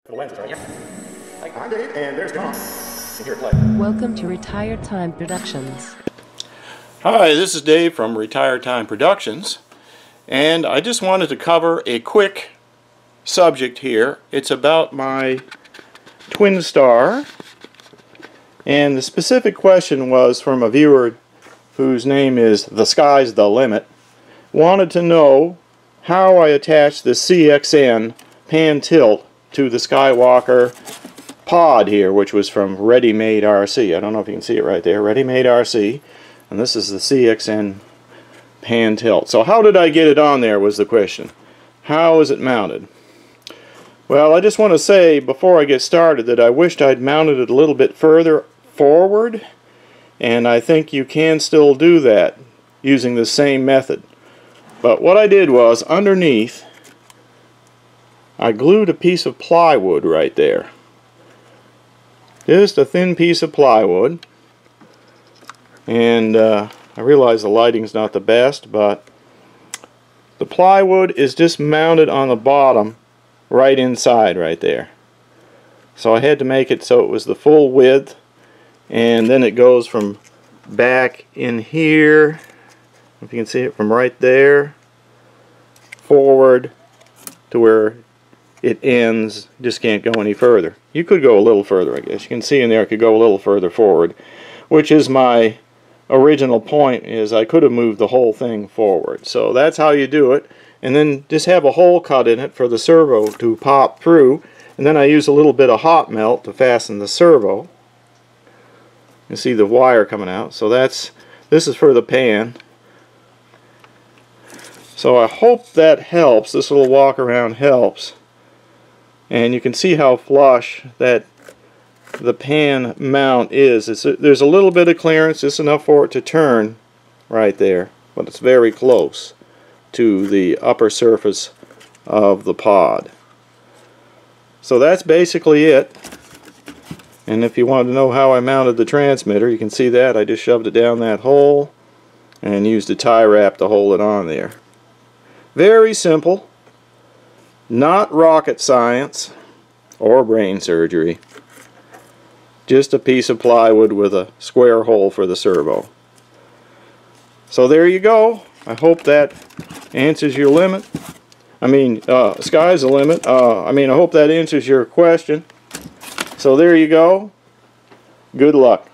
I'm Dave, and there's Tom. Welcome to Retired Time Productions. Hi, this is Dave from Retired Time Productions, and I just wanted to cover a quick subject here. It's about my TwinStar, and the specific question was from a viewer whose name is The Sky's the Limit. Wanted to know how I attach the CXN Pan tilt to the Skywalker pod here, which was from Ready-Made RC. I don't know if you can see it right there, Ready-Made RC, and this is the CXN Pan tilt. So how did I get it on there was the question. How is it mounted? Well, I just want to say before I get started that I wished I'd mounted it a little bit further forward, and I think you can still do that using the same method. But what I did was, underneath, I glued a piece of plywood right there. Just a thin piece of plywood. And I realize the lighting's not the best, but the plywood is just mounted on the bottom right inside right there. So I had to make it so it was the full width, and then it goes from back in here, if you can see it, from right there forward to where it ends. Just can't go any further. You could go a little further, I guess. You can see in there I could go a little further forward, which is my original point, is I could have moved the whole thing forward. So that's how you do it, and then just have a hole cut in it for the servo to pop through, and then I use a little bit of hot melt to fasten the servo. You see the wire coming out. So this is for the pan. So I hope that helps. This little walk around helps. And you can see how flush that the pan mount is. There's a little bit of clearance, just enough for it to turn right there, but it's very close to the upper surface of the pod. So that's basically it. And if you wanted to know how I mounted the transmitter, you can see that I just shoved it down that hole and used a tie wrap to hold it on there. Very simple. Not rocket science or brain surgery. Just a piece of plywood with a square hole for the servo. So there you go. I hope that answers your limit. Sky's the limit. I hope that answers your question. So there you go. Good luck.